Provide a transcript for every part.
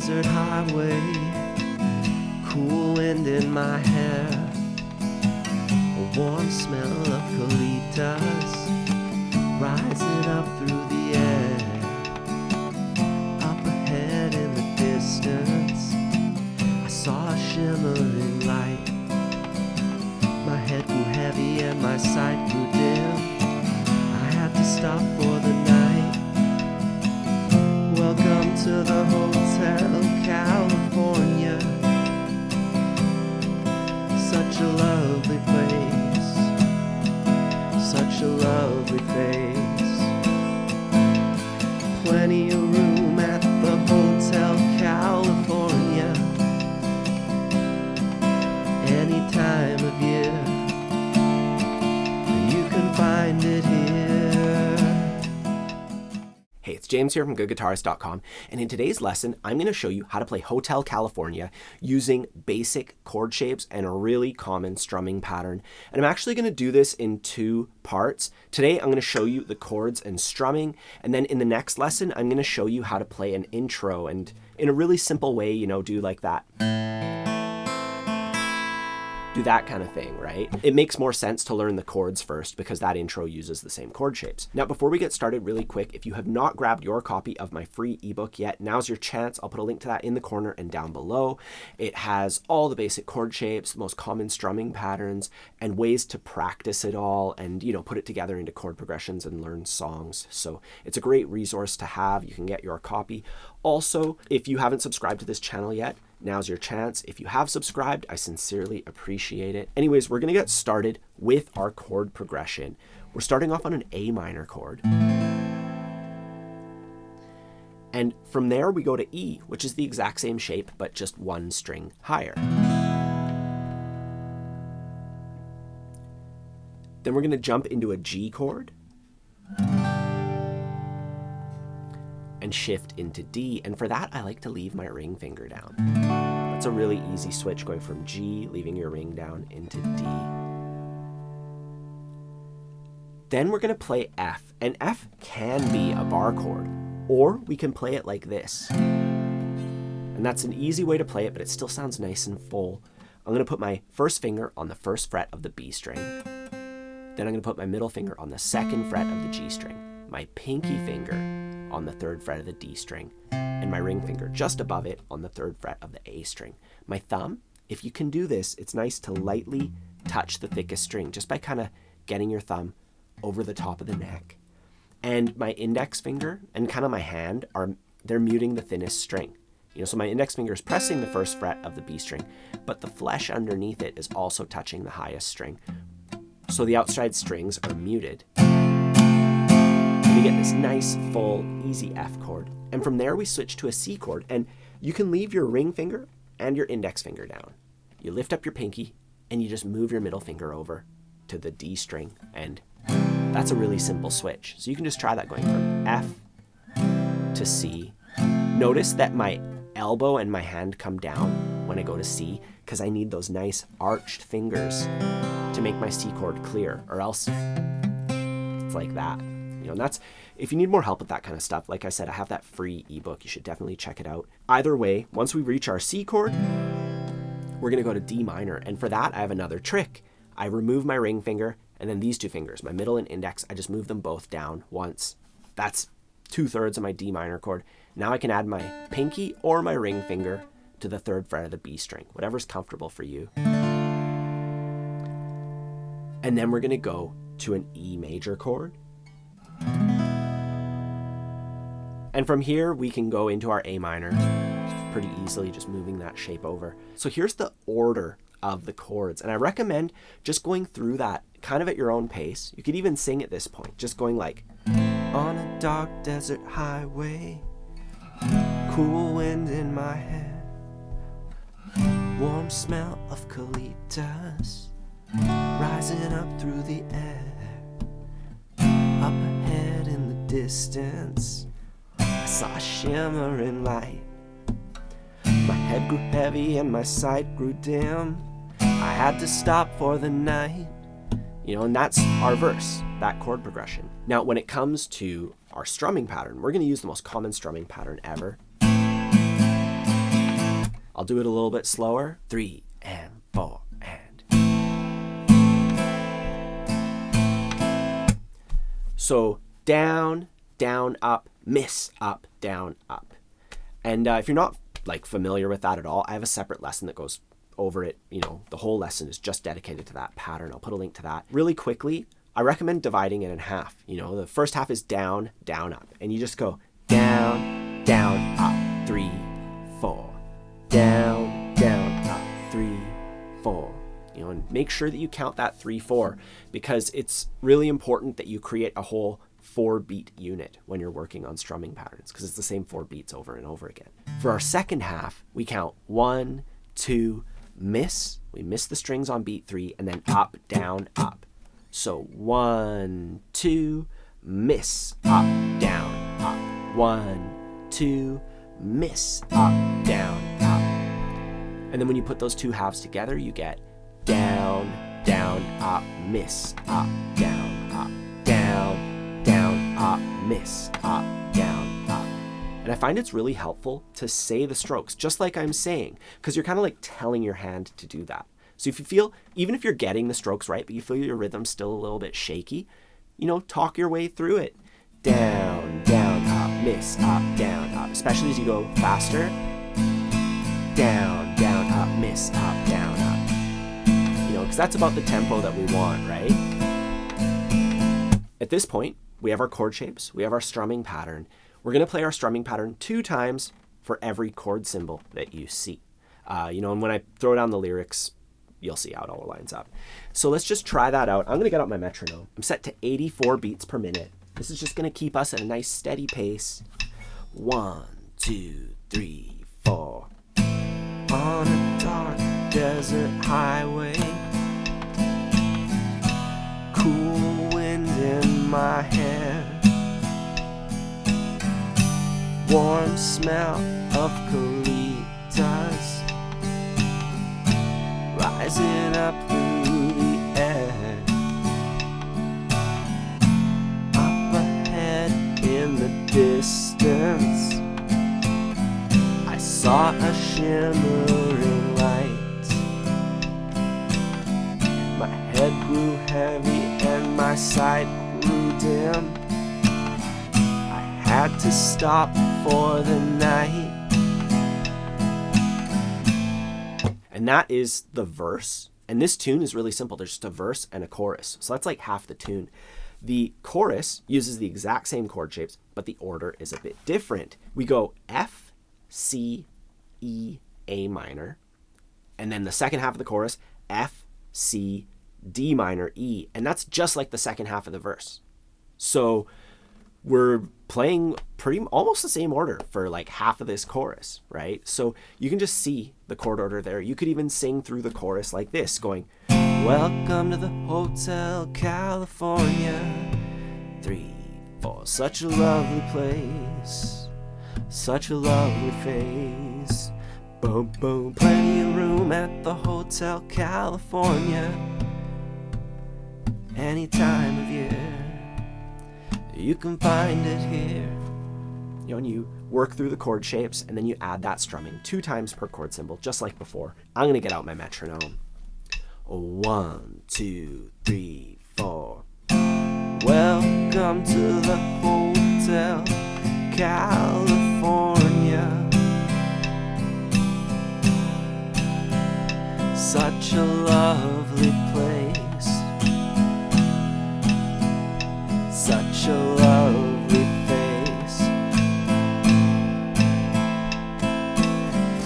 desert highway, cool wind in my hair, a warm smell of colitas rising up through the air. Up ahead in the distance, I saw a shimmering light. My head grew heavy and my sight grew dim. I had to stop for the night. Welcome to the Hotel California. Such a lovely place, such a lovely face. Plenty of room at the Hotel California. Any time of year, you can find it here. Hey, it's James here from GoodGuitarist.com, and in today's lesson, I'm going to show you how to play Hotel California using basic chord shapes and a really common strumming pattern. And I'm actually going to do this in two parts. Today, I'm going to show you the chords and strumming, and then in the next lesson, I'm going to show you how to play an intro, and in a really simple way, you know, do like that. Do that kind of thing, right? It makes more sense to learn the chords first because that intro uses the same chord shapes. Now, before we get started really quick, if you have not grabbed your copy of my free ebook yet, now's your chance. I'll put a link to that in the corner and down below. It has all the basic chord shapes, the most common strumming patterns, and ways to practice it all and, you know, put it together into chord progressions and learn songs. So it's a great resource to have. You can get your copy. Also, if you haven't subscribed to this channel yet, now's your chance. If you have subscribed, I sincerely appreciate it. Anyways, we're going to get started with our chord progression. We're starting off on an A minor chord. And from there, we go to E, which is the exact same shape, but just one string higher. Then we're going to jump into a G chord and shift into D. And for that, I like to leave my ring finger down. That's a really easy switch, going from G, leaving your ring down, into D. Then we're going to play F, and F can be a bar chord, or we can play it like this. And that's an easy way to play it, but it still sounds nice and full. I'm going to put my first finger on the first fret of the B string. Then I'm going to put my middle finger on the second fret of the G string, my pinky finger on the third fret of the D string, and my ring finger just above it on the third fret of the A string. My thumb, if you can do this, it's nice to lightly touch the thickest string just by kind of getting your thumb over the top of the neck. And my index finger and kind of my hand they're muting the thinnest string. You know, so my index finger is pressing the first fret of the B string, but the flesh underneath it is also touching the highest string. So the outside strings are muted. We get this nice, full, easy F chord. And from there, we switch to a C chord. And you can leave your ring finger and your index finger down. You lift up your pinky, and you just move your middle finger over to the D string. And that's a really simple switch. So you can just try that going from F to C. Notice that my elbow and my hand come down when I go to C, because I need those nice arched fingers to make my C chord clear, or else it's like that. You know, and that's, if you need more help with that kind of stuff, like I said, I have that free ebook. You should definitely check it out. Either way, once we reach our C chord, we're going to go to D minor. And for that, I have another trick. I remove my ring finger, and then these two fingers, my middle and index, I just move them both down once. That's 2/3 of my D minor chord. Now I can add my pinky or my ring finger to the third fret of the B string, whatever's comfortable for you. And then we're going to go to an E major chord. And from here, we can go into our A minor pretty easily, just moving that shape over. So here's the order of the chords. And I recommend just going through that kind of at your own pace. You could even sing at this point, just going like, on a dark desert highway, cool wind in my hair, warm smell of colitas rising up through the air. Up ahead in the distance, I saw a shimmering light. My head grew heavy and my sight grew dim. I had to stop for the night. You know, and that's our verse, that chord progression. Now, when it comes to our strumming pattern, we're going to use the most common strumming pattern ever. I'll do it a little bit slower. 3 and 4 and. So down, down, up, miss, up, down, up. And if you're not like familiar with that at all, I have a separate lesson that goes over it. You know, the whole lesson is just dedicated to that pattern. I'll put a link to that. Really quickly, I recommend dividing it in half. You know, the first half is down, down, up. And you just go down, down, up, 3, 4. Down, down, up, 3, 4. You know, and make sure that you count that 3, 4, because it's really important that you create a whole 4-beat unit when you're working on strumming patterns, because it's the same 4 beats over and over again. For our second half, we count 1, 2, miss. We miss the strings on beat 3, and then up, down, up. So 1, 2, miss, up, down, up. 1, 2, miss, up, down, up. And then when you put those two halves together, you get down, down, up, miss, up, down, up, down, down, up, miss, up, down, up. And I find it's really helpful to say the strokes, just like I'm saying, because you're kind of like telling your hand to do that. So if you feel, even if you're getting the strokes right, but you feel your rhythm's still a little bit shaky, you know, talk your way through it. Down, down, up, miss, up, down, up. Especially as you go faster. Down, down, up, miss, up, down, up. You know, because that's about the tempo that we want, right? At this point, we have our chord shapes, we have our strumming pattern. We're going to play our strumming pattern 2 times for every chord symbol that you see. You know, and when I throw down the lyrics, you'll see how it all lines up. So let's just try that out. I'm going to get out my metronome. I'm set to 84 beats per minute. This is just going to keep us at a nice steady pace. 1, 2, 3, 4. On a dark desert highway, cool wind in my hair, warm smell of colitas rising up through the air. Up ahead in the distance, I saw a shimmering light. My head grew heavy and my sight grew dim. I had to stop for the night. And that is the verse. And this tune is really simple. There's just a verse and a chorus. So that's like half the tune. The chorus uses the exact same chord shapes, but the order is a bit different. We go F, C, E, A minor. And then the second half of the chorus, F, C, D minor, E. And that's just like the second half of the verse. So we're playing almost the same order for like half of this chorus, right? So you can just see the chord order there. You could even sing through the chorus like this, going, welcome to the Hotel California, 3, 4, such a lovely place, such a lovely face, boom, boom, plenty of room at the Hotel California, any time of year. You can find it here. You know, and you work through the chord shapes, and then you add that strumming 2 times per chord symbol, just like before. I'm gonna get out my metronome. 1, 2, 3, 4. Welcome to the Hotel California. Such a lovely place. Such a lovely face.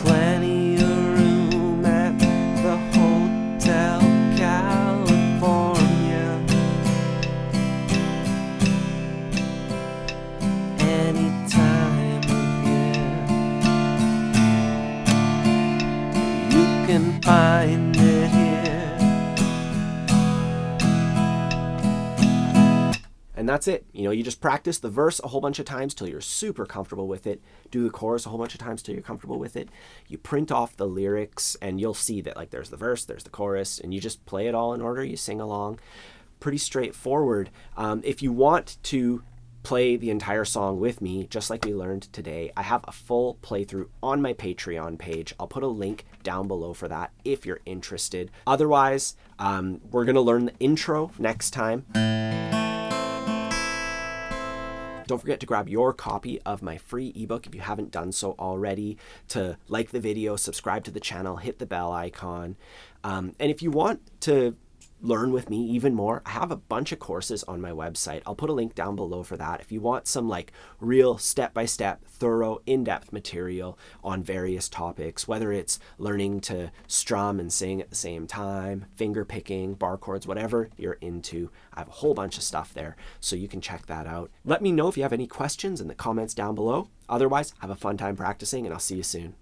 Plenty of room at the Hotel California. Any time of year. You can find it here. And that's it. You know, you just practice the verse a whole bunch of times till you're super comfortable with it. Do the chorus a whole bunch of times till you're comfortable with it. You print off the lyrics and you'll see that like there's the verse, there's the chorus, and you just play it all in order. You sing along. Pretty straightforward. If you want to play the entire song with me, just like we learned today, I have a full playthrough on my Patreon page. I'll put a link down below for that if you're interested. Otherwise, we're going to learn the intro next time. Don't forget to grab your copy of my free ebook if you haven't done so already, to like the video, subscribe to the channel, hit the bell icon. And if you want to learn with me even more, I have a bunch of courses on my website. I'll put a link down below for that. If you want some like real step-by-step, thorough, in-depth material on various topics, whether it's learning to strum and sing at the same time, finger picking, bar chords, whatever you're into, I have a whole bunch of stuff there, so you can check that out. Let me know if you have any questions in the comments down below. Otherwise, have a fun time practicing, and I'll see you soon.